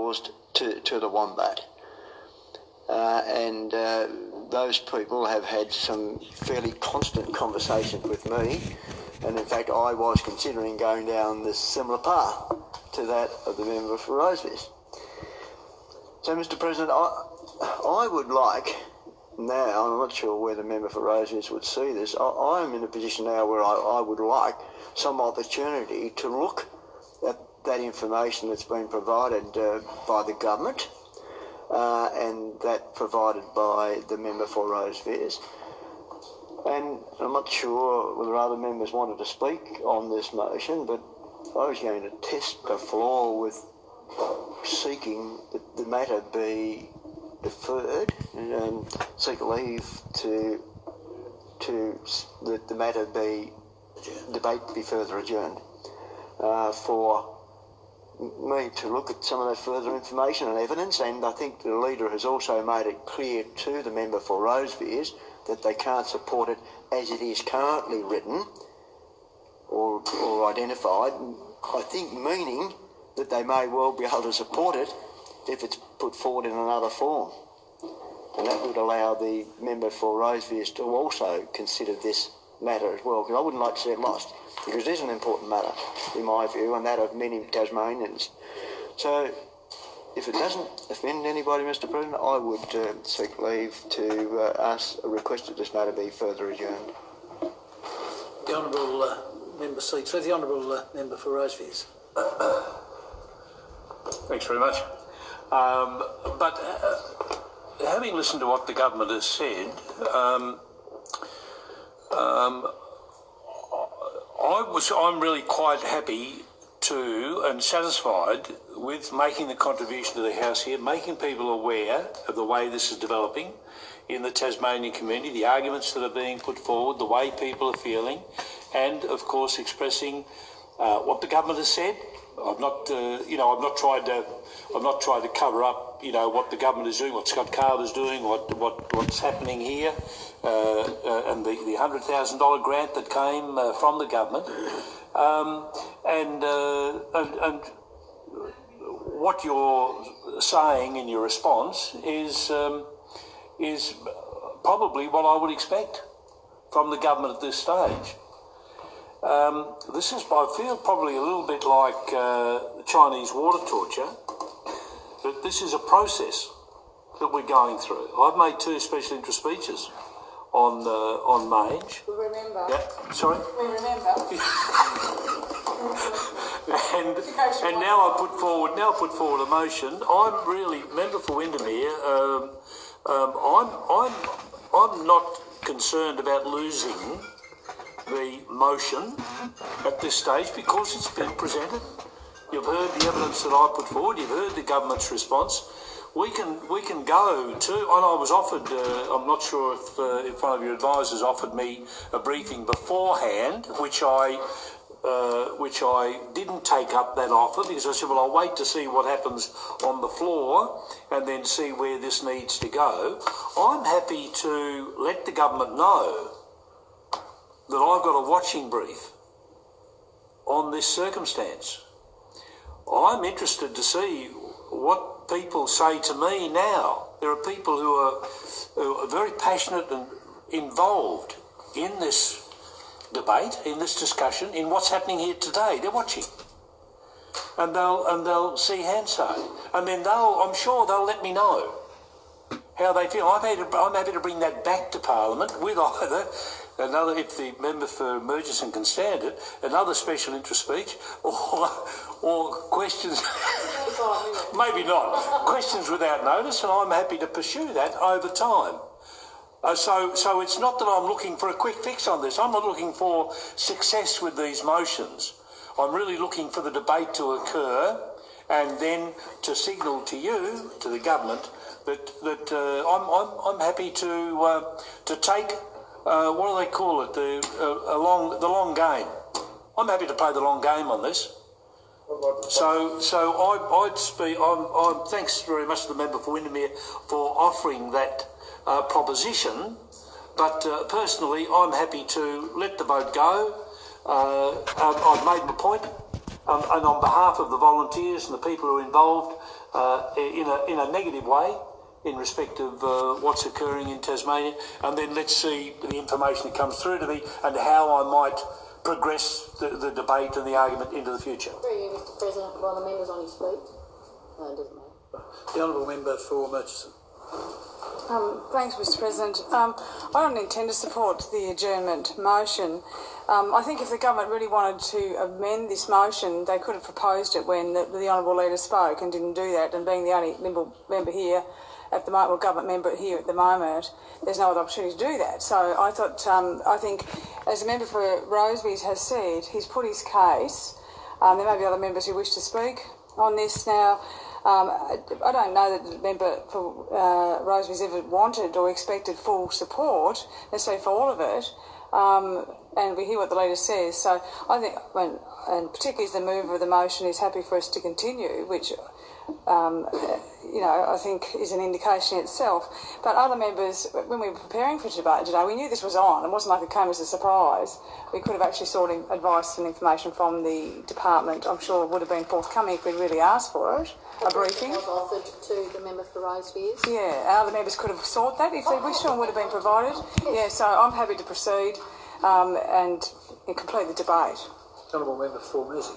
caused to the wombat. And those people have had some fairly constant conversations with me, and in fact I was considering going down this similar path to that of the member for Roseville. So, Mr. President, I would like now, I'm not sure where the member for Roseville would see this, I am in a position now where I would like some opportunity to look at that information that's been provided by the government and that provided by the member for Roseville. And I'm not sure whether other members wanted to speak on this motion, but I was going to test the floor with seeking that the matter be deferred and seek leave to that the matter be debate be further adjourned for me to look at some of that further information and evidence. And I think the leader has also made it clear to the member for Roseville that they can't support it as it is currently written or identified. I think meaning that they may well be able to support it if it's put forward in another form. And that would allow the member for Roseville to also consider this matter as well, because I wouldn't like to see it lost, because it is an important matter, in my view, and that of many Tasmanians. So, if it doesn't offend anybody, Mr. President, I would seek leave to request that this matter be further adjourned. The Honourable Member seats. So the Honourable Member for Roseville. Thanks very much. Having listened to what the government has said, I'm really quite happy to and satisfied with making the contribution to the House here, making people aware of the way this is developing in the Tasmanian community, the arguments that are being put forward, the way people are feeling, and of course expressing what the government has said. I've not tried to cover up, what the government is doing, what Scott Carter's doing, what's happening here, and the $100,000 grant that came from the government, and what you're saying in your response is probably what I would expect from the government at this stage. This is, I feel, probably a little bit like Chinese water torture, but this is a process that we're going through. I've made 2 special interest speeches on Mange. We remember. Yeah, sorry? We remember. and now I put forward a motion. I'm really, member for Windermere, I'm not concerned about losing the motion at this stage because it's been presented. You've heard the evidence that I put forward. You've heard the government's response. We can go to, and I was offered. I'm not sure if one of your advisors offered me a briefing beforehand, which I didn't take up that offer because I said, well, I'll wait to see what happens on the floor and then see where this needs to go. I'm happy to let the government know that I've got a watching brief on this circumstance. I'm interested to see what people say to me now. There are people who are very passionate and involved in this debate, in this discussion, in what's happening here today. They're watching. And they'll see Hansard. And then I'm sure they'll let me know how they feel. I'm happy to bring that back to Parliament with either another, if the member for Murchison can stand it, another special interest speech, or questions, maybe not, questions without notice, and I'm happy to pursue that over time. So it's not that I'm looking for a quick fix on this. I'm not looking for success with these motions. I'm really looking for the debate to occur and then to signal to you, to the government, that I'm happy to take, what do they call it, the long game. I'm happy to play the long game on this. So I'm thanks very much to the member for Windermere for offering that proposition, but personally I'm happy to let the vote go. I've made my point, and on behalf of the volunteers and the people who are involved, in a negative way in respect of what's occurring in Tasmania, and then let's see the information that comes through to me and how I might progress the debate and the argument into the future. Through you, Mr. President, while the member's on his feet. No, it doesn't matter. The Honourable Member for Murchison. Thanks, Mr. President. I don't intend to support the adjournment motion. I think if the government really wanted to amend this motion, they could have proposed it when the Honourable Leader spoke and didn't do that, and being the only member here at the moment, or government member here at the moment, there's no other opportunity to do that. So I thought, I think, as the member for Rosebery has said, he's put his case. There may be other members who wish to speak on this now. I don't know that the member for Rosebery's ever wanted or expected full support, necessarily for all of it, and we hear what the leader says. So I think, and particularly as the mover of the motion is happy for us to continue, which I think is an indication itself. But other members, when we were preparing for debate today, we knew this was on. It wasn't like it came as a surprise. We could have actually sought advice and information from the department. I'm sure it would have been forthcoming if we'd really asked for it, a briefing. Was offered to the member for Rosebery. Yeah, other members could have sought that if they wished to and would have been provided. Yeah, so I'm happy to proceed and complete the debate. Honourable Member for Mersey.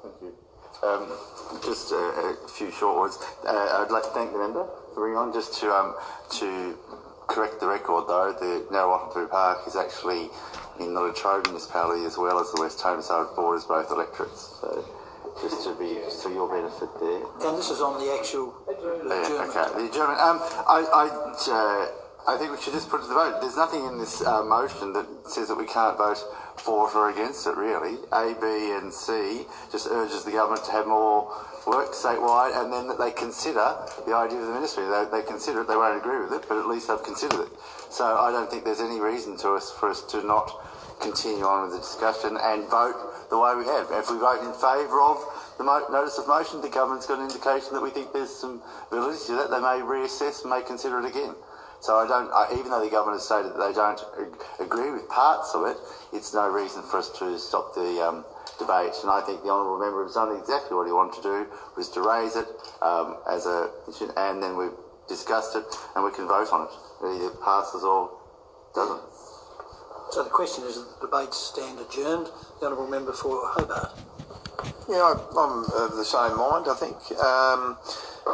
Thank you. Just a few short words. I'd like to thank the member for bringing on. Just to correct the record, though, the Narwantapu Park is actually in the Latrobe municipality as well as the West Tamar, so it borders both electorates. So just to be for your benefit there. And this is on the actual adjournment. Okay, the adjournment. I think we should just put it to the vote. There's nothing in this motion that says that we can't vote for it or against it, really. A, B and C just urges the government to have more work statewide, and then that they consider the idea of the ministry. They consider it, they won't agree with it, but at least they've considered it. So I don't think there's any reason for us to not continue on with the discussion and vote the way we have. If we vote in favour of the notice of motion, the government's got an indication that we think there's some validity to that. They may reassess and may consider it again. So even though the government has stated that they don't agree with parts of it, it's no reason for us to stop the debate. And I think the honourable member has done exactly what he wanted to do, was to raise it as a issue, and then we've discussed it and we can vote on it. It either passes or doesn't. So the question is, that the debates stand adjourned. The honourable member for Hobart. Yeah, I'm of the same mind. I think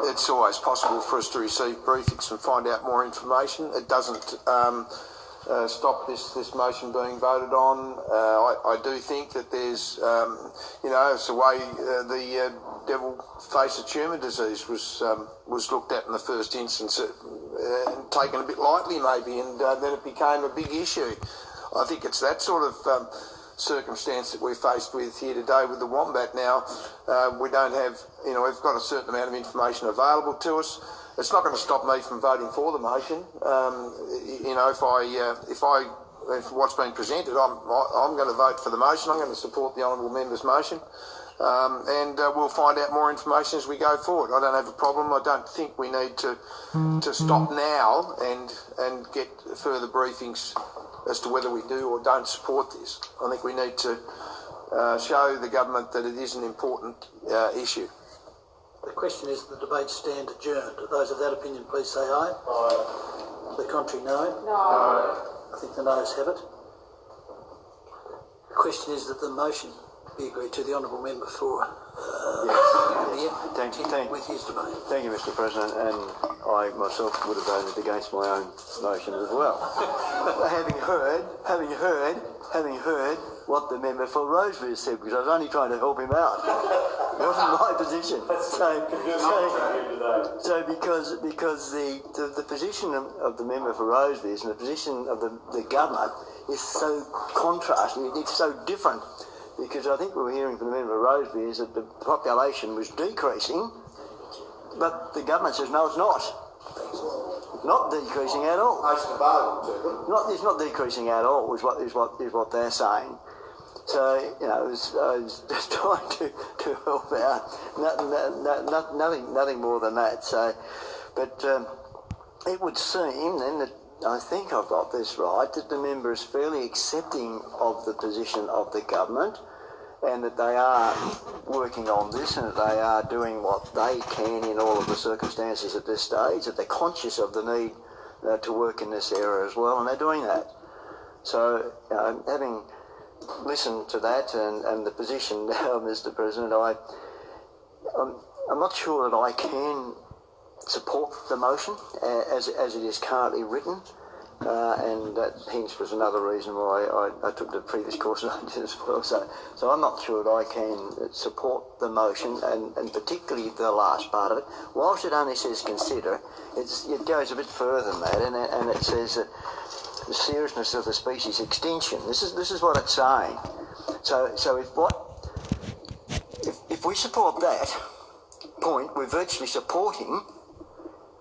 it's always possible for us to receive briefings and find out more information. It doesn't stop this motion being voted on. I do think that there's, it's the way the devil-faced tumour disease was looked at in the first instance, taken a bit lightly maybe, and then it became a big issue. I think it's that sort of circumstance that we're faced with here today with the wombat. Now we don't have, we've got a certain amount of information available to us. It's not going to stop me from voting for the motion. If what's been presented, I'm going to vote for the motion. I'm going to support the honourable member's motion, and we'll find out more information as we go forward. I don't have a problem. I don't think we need to stop now and get further briefings as to whether we do or don't support this. I think we need to show the government that it is an important issue. The question is, the debates stand adjourned. Those of that opinion, please say aye. Aye. The contrary, no. No. I think the noes have it. The question is that the motion be agreed to. The honourable member for Thank you, with his debate. Thank you, Mr. President, and I myself would have voted against my own motion as well. having heard what the member for Rosebery said, because I was only trying to help him out. It wasn't my position. So because the position of the member for Rosebery and the position of the government is so contrasting, it's so different. Because I think we were hearing from the member for Rosebery is that the population was decreasing, but the government says no, it's not. Not decreasing at all. It's not decreasing at all. Is what they're saying. So I was just trying to help out. Nothing more than that. So, but it would seem then that I think I've got this right, that the member is fairly accepting of the position of the government, and that they are working on this and that they are doing what they can in all of the circumstances at this stage, that they're conscious of the need to work in this area as well, and they're doing that. So, having listened to that and the position now, Mr. President, I'm not sure that I can support the motion as it is currently written, and that hence was another reason why I took the previous course of action as well. So I'm not sure that I can support the motion, and particularly the last part of it. Whilst it only says consider, it goes a bit further than that, and it says that the seriousness of the species extinction. This is what it's saying. So if we support that point, we're virtually supporting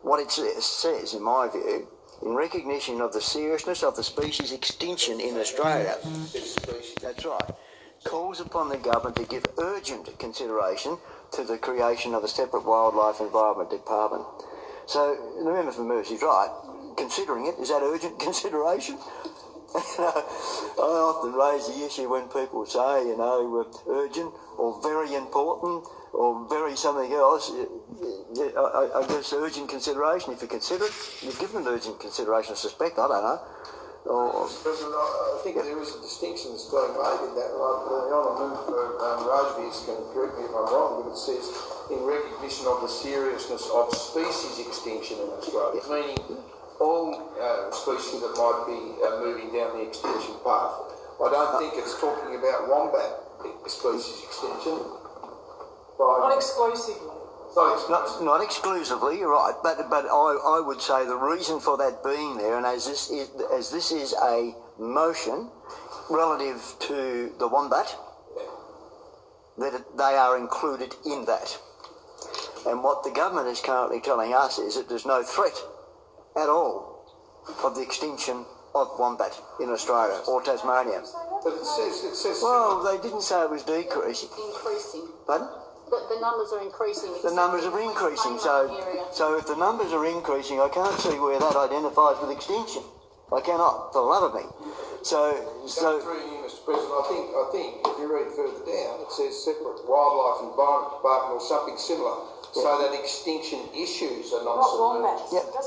what it says, in my view, in recognition of the seriousness of the species extinction in Australia. That's right. Calls upon the government to give urgent consideration to the creation of a separate wildlife environment department. So the member for Mersey's right. Considering it, is that urgent consideration? I often raise the issue when people say, urgent or very important or very something else. I guess urgent consideration, if you consider it, you've given it urgent consideration, I suspect, I don't know. Mr. President, I think there is a distinction that's being made in that. The honourable member for Roseby can correct me if I'm wrong, but it says in recognition of the seriousness of species extinction in Australia, meaning all species that might be moving down the extinction path. I don't think it's talking about wombat species extinction. Not exclusively. Not exclusively, you're right, but I would say the reason for that being there, and as this is a motion relative to the wombat, that they are included in that. And what the government is currently telling us is that there's no threat at all of the extinction of wombat in Australia or Tasmania. But it says. Well, they didn't say it was decreasing. Increasing. Pardon? The numbers are increasing. The numbers are increasing, so if the numbers are increasing, I can't see where that identifies with extinction. I cannot, for the love of me. So. Through you, Mr. President, I think if you read further down, it says separate wildlife environment department or something similar. So that extinction issues are not wombats. Yep.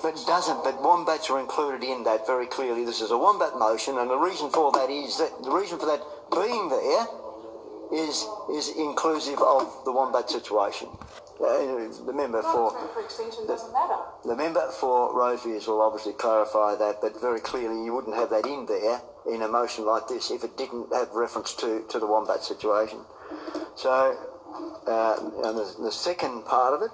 But it doesn't. But wombats are included in that very clearly. This is a wombat motion, and the reason for that is that the reason for that being there is inclusive of the wombat situation. The member for extinction doesn't matter. The member for Roseviews will obviously clarify that, but very clearly you wouldn't have that in there in a motion like this if it didn't have reference to the wombat situation. So. And the second part of it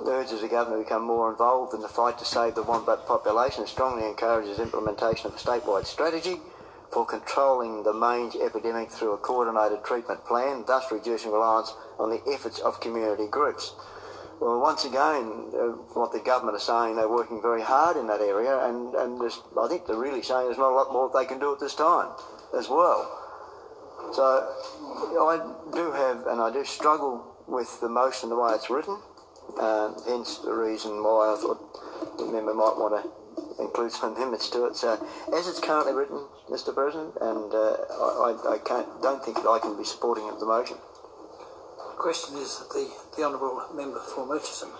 urges the government to become more involved in the fight to save the wombat population and strongly encourages implementation of a statewide strategy for controlling the mange epidemic through a coordinated treatment plan, thus reducing reliance on the efforts of community groups. Well, once again, what the government is saying, they're working very hard in that area, and I think they're really saying there's not a lot more they can do at this time as well. So I do struggle with the motion the way it's written, hence the reason why I thought the member might want to include some amendments to it. So as it's currently written, Mr. President, and I don't think that I can be supporting of the motion. The question is that the honourable member for Murchison.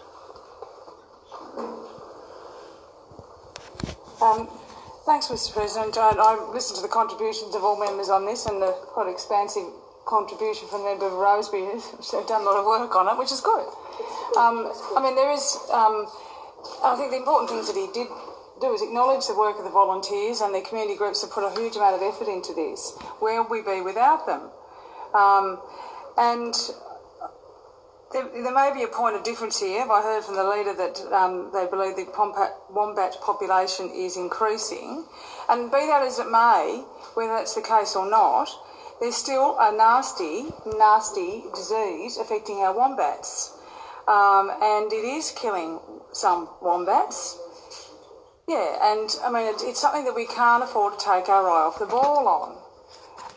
Thanks, Mr. President. I listened to the contributions of all members on this and the quite expansive contribution from the member of Roseby, who's done a lot of work on it, which is good. There is, I think the important things that he did do is acknowledge the work of the volunteers and the community groups have put a huge amount of effort into this. Where would we be without them? And there may be a point of difference here. I heard from the leader that they believe the wombat population is increasing. And be that as it may, whether that's the case or not, there's still a nasty, nasty disease affecting our wombats. And it is killing some wombats. Yeah, and it's something that we can't afford to take our eye off the ball on.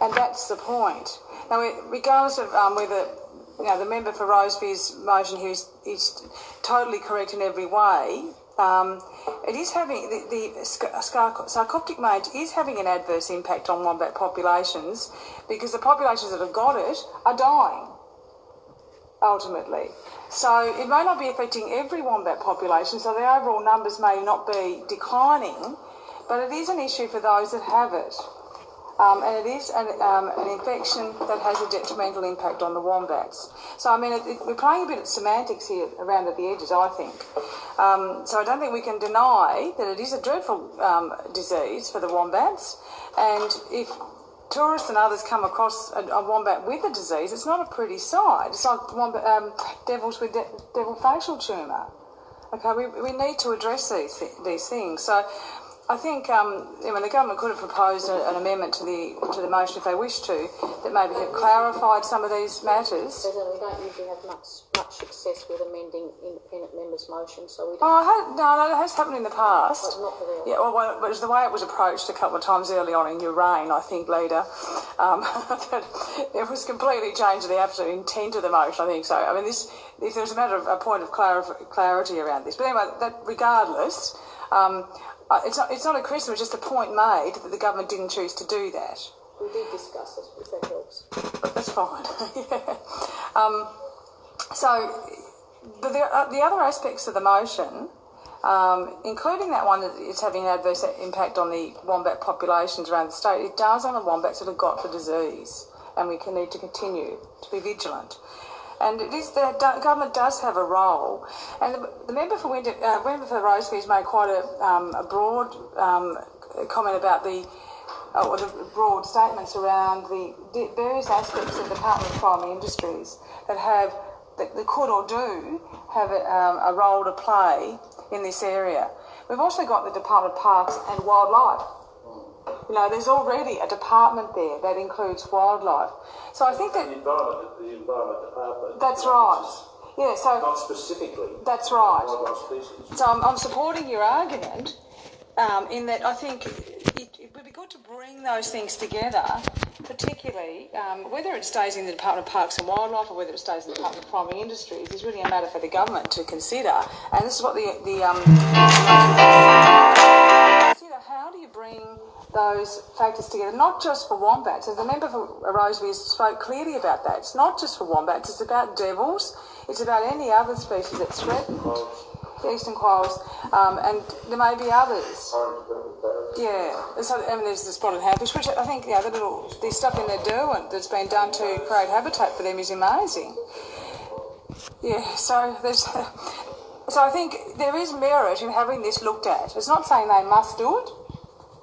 And that's the point. Now, regardless of whether the member for Rosebery's motion here is totally correct in every way, it is having the sarcoptic mange is having an adverse impact on wombat populations because the populations that have got it are dying ultimately. So it may not be affecting every wombat population, so the overall numbers may not be declining, but it is an issue for those that have it. And it is an infection that has a detrimental impact on the wombats. So, I mean, we're playing a bit of semantics here around at the edges, I think. So I don't think we can deny that it is a dreadful disease for the wombats. And if tourists and others come across a wombat with a disease, it's not a pretty sight. It's like devils with devil facial tumour. Okay, we need to address these things. So I think the government could have proposed an amendment to the motion if they wish to, that maybe have clarified some of these matters. President, we don't usually have much success with amending independent members' motions, so we don't. No, it has happened in the past. But not for the. Yeah, well, it was the way it was approached a couple of times early on in your reign, I think, Leader. It was completely changed the absolute intent of the motion, I think so. I mean, if there's a point of clarity around this. But anyway, regardless, it's not a criticism, it's just a point made that the government didn't choose to do that. We did discuss it, if that helps. That's fine. Yeah. But the other aspects of the motion, including that one that it's having an adverse impact on the wombat populations around the state, it does on the wombats that have got the disease, and we need to continue to be vigilant. And it is the government does have a role, and the member for Roseby has made quite a broad comment about the broad statements around the various aspects of the Department of Primary Industries that could or do have a role to play in this area. We've also got the Department of Parks and Wildlife. You know, there's already a department there that includes wildlife. So I think that the environment department. That's right. Yeah. So not specifically. That's right. Wildlife species. So I'm supporting your argument in that I think it would be good to bring those things together, particularly whether it stays in the Department of Parks and Wildlife or whether it stays in the Department of Primary Industries is really a matter for the government to consider. And this is what consider how do you bring those factors together, not just for wombats. As the member for Roseby spoke clearly about that. It's not just for wombats, it's about devils, it's about any other species that's threatened. Eastern quolls, and there may be others. Yeah, so, there's the spotted hagfish, which I think the stuff in their derwent that's been done to create habitat for them is amazing. Yeah, so I think there is merit in having this looked at. It's not saying they must do it.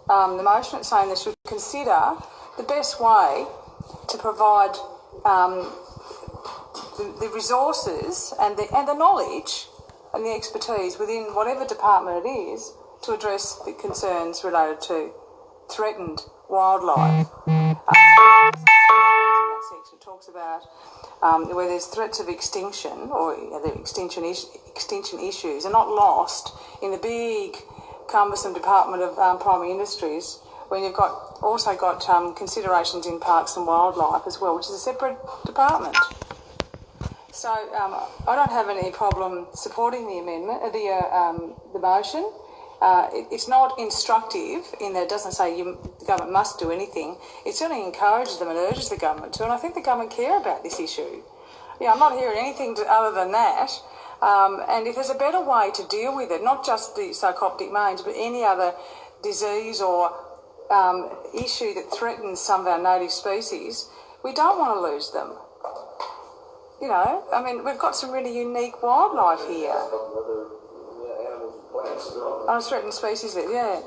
The motion is saying they should consider the best way to provide the resources and the knowledge and the expertise within whatever department it is to address the concerns related to threatened wildlife. It talks about where there's threats of extinction or the extinction issues are not lost in the big cumbersome Department of Primary Industries when you've also got considerations in parks and wildlife as well, which is a separate department. So I don't have any problem supporting the amendment, the motion. It's not instructive in that it doesn't say the government must do anything. It certainly encourages them and urges the government to, and I think the government care about this issue. Yeah, I'm not hearing anything other than that. And if there's a better way to deal with it, not just the sarcoptic mange, but any other disease or issue that threatens some of our native species, we don't want to lose them. You know, I mean, we've got some really unique wildlife here. Threatened species, yeah.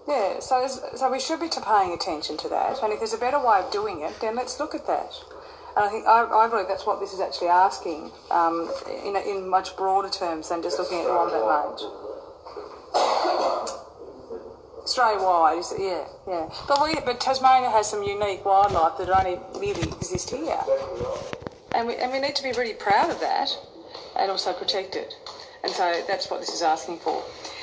Yeah, so we should be paying attention to that. And if there's a better way of doing it, then let's look at that. And I think I believe that's what this is actually asking in much broader terms than just looking at wombat mange. Australia-wide, is it? Yeah. But Tasmania has some unique wildlife that only really exist here. And we need to be really proud of that and also protect it. And so that's what this is asking for.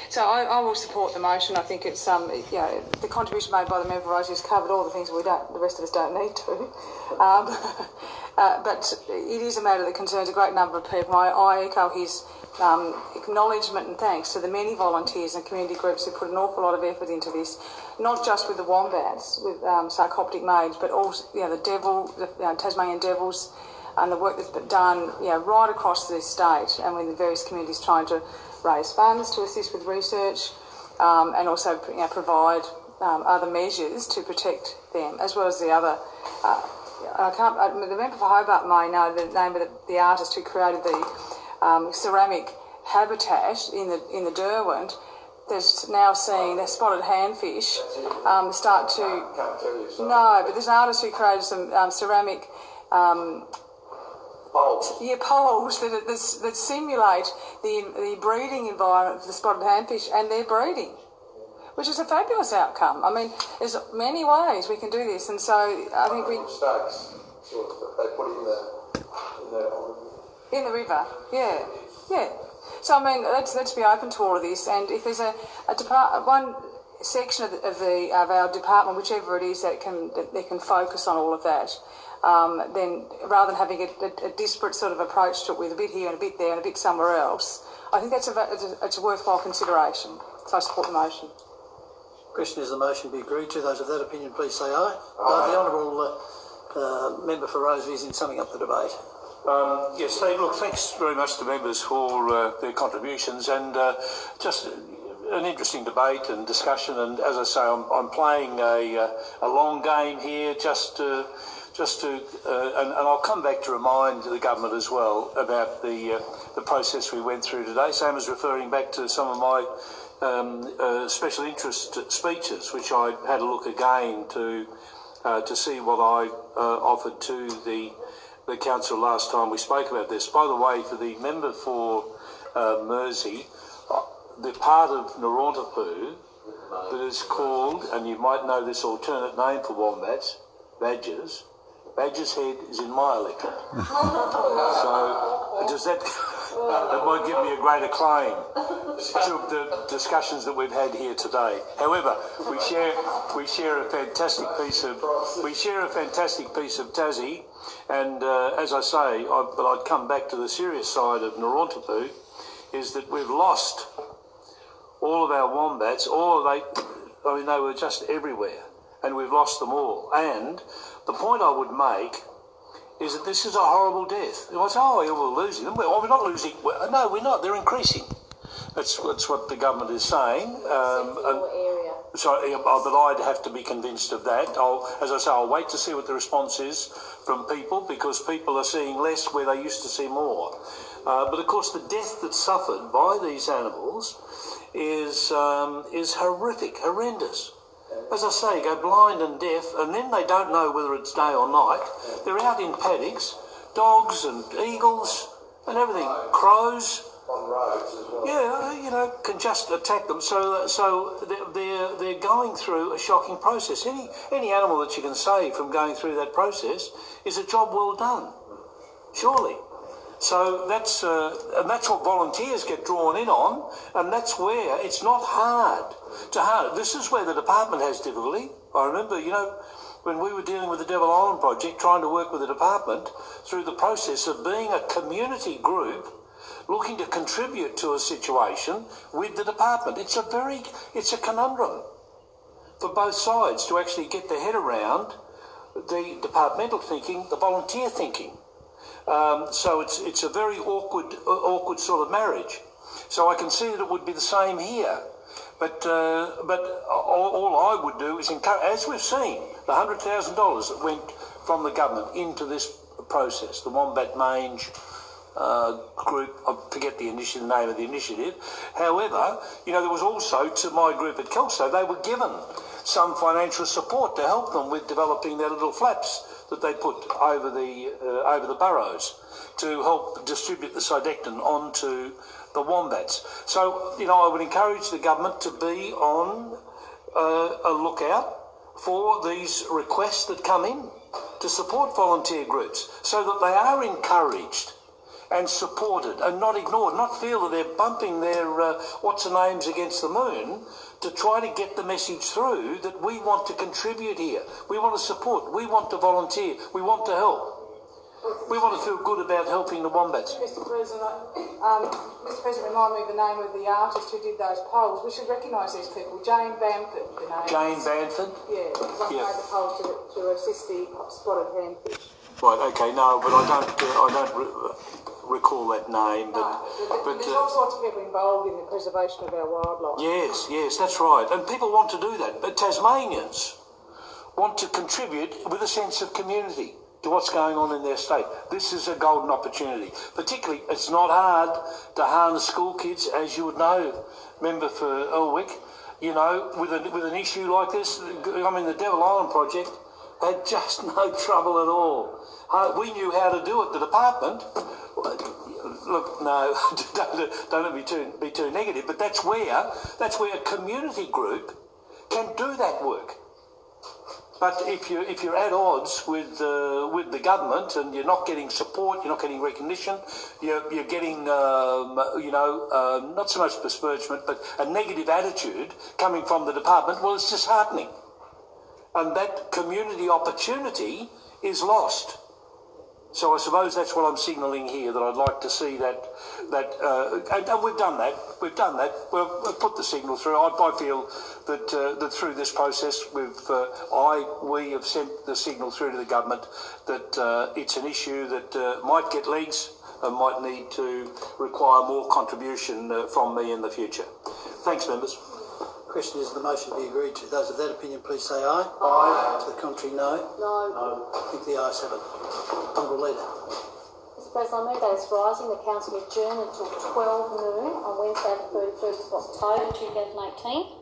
So I will support the motion. I think it's the contribution made by the member Rose has covered all the things the rest of us don't need to. But it is a matter that concerns a great number of people. I echo his acknowledgement and thanks to the many volunteers and community groups who put an awful lot of effort into this, not just with the wombats, with sarcoptic Mange, but also the Tasmanian devils, and the work that's been done right across the state and with the various communities trying to raise funds to assist with research and also provide other measures to protect them, as well as the other. The member for Hobart may know the name of the artist who created the ceramic habitat in the Derwent. There's now seeing the spotted handfish start to. No, but there's an artist who created some ceramic. Poles. Yeah, poles that simulate the breeding environment for the spotted handfish and their breeding, which is a fabulous outcome. I mean, there's many ways we can do this, and so I think stakes they put in the river. Yeah. So I mean, let's be open to all of this, and if there's one section of our department, whichever it is, that can focus on all of that. Then rather than having a disparate sort of approach to it with a bit here and a bit there and a bit somewhere else, I think it's a worthwhile consideration. So I support the motion. Question is the motion be agreed to. Those of that opinion, please say aye. The honourable member for Roseville is in summing up the debate. Yes, look, thanks very much to members for their contributions, and just an interesting debate and discussion. And as I say, I'm playing a long game here, and I'll come back to remind the government as well about the process we went through today. Same as referring back to some of my special interest speeches, which I had a look again to see what I offered to the council last time we spoke about this. By the way, for the member for Mersey, the part of Narwantapu that is called, and you might know this alternate name for wombats, badgers. Badger's Head is in my electorate. So does that might give me a greater claim to the discussions that we've had here today. However, we share a fantastic piece of Tassie, and as I say, but I'd come back to the serious side of Narwantapu, is that we've lost all of our wombats, they were just everywhere, and we've lost them all. And the point I would make is that this is a horrible death. You might say, we're losing them. We're not losing. No, we're not. They're increasing. That's what the government is saying. But I'd have to be convinced of that. As I say, I'll wait to see what the response is from people, because people are seeing less where they used to see more. But of course, the death that's suffered by these animals is horrific, horrendous. As I say, go blind and deaf, and then they don't know whether it's day or night. They're out in paddocks, dogs and eagles and everything, crows. On roads as well. Yeah, can just attack them. So they're going through a shocking process. Any animal that you can save from going through that process is a job well done, surely. So that's what volunteers get drawn in on, and that's where it's not hard. This is where the department has difficulty. I remember, when we were dealing with the Devil Island project, trying to work with the department through the process of being a community group looking to contribute to a situation with the department. It's a conundrum for both sides to actually get their head around the departmental thinking, the volunteer thinking. So it's a very awkward sort of marriage. So I can see that it would be the same here. But all I would do is encourage, as we've seen, the $100,000 that went from the government into this process, the Wombat Mange group, I forget the name of the initiative. However, there was also, to my group at Kelso, they were given some financial support to help them with developing their little flaps that they put over the burrows to help distribute the Sidectin onto the wombats. So, I would encourage the government to be on a lookout for these requests that come in to support volunteer groups, so that they are encouraged and supported and not ignored, not feel that they're bumping their what's-the-names against the moon to try to get the message through that we want to contribute here, we want to support, we want to volunteer, we want to help. We want to feel good about helping the wombats. Mr. President, remind me of the name of the artist who did those polls. We should recognise these people. Jane Bamford, the name. Jane Bamford? Yeah, the one who made the polls to assist the spotted handfish. Right, okay, no, but I don't recall that name. But there's all sorts of people involved in the preservation of our wildlife. Yes, that's right. And people want to do that. But Tasmanians want to contribute with a sense of community to what's going on in their state. This is a golden opportunity. Particularly, it's not hard to harness school kids, as you would know, member for Elwick, you know, with an issue like this. I mean, the Devil Island project had just no trouble at all. We knew how to do it. The department, look, no, don't be too negative, but that's where a community group can do that work. But if you're at odds with the government and you're not getting support, you're not getting recognition, you're getting not so much besmirchment, but a negative attitude coming from the department, well, it's disheartening, and that community opportunity is lost. So I suppose that's what I'm signalling here, that I'd like to see that and we've done that. We've put the signal through. I feel that through this process, we have sent the signal through to the government that it's an issue that might get legs and might need to require more contribution from me in the future. Thanks, members. Question is the motion be agreed to. Those of that opinion, please say aye. Aye. To the contrary, no. No. I think the ayes have it. Honourable Leader. Mr. President, I move that as rising, the Council adjourn until 12 noon on Wednesday the 31st of October 2018.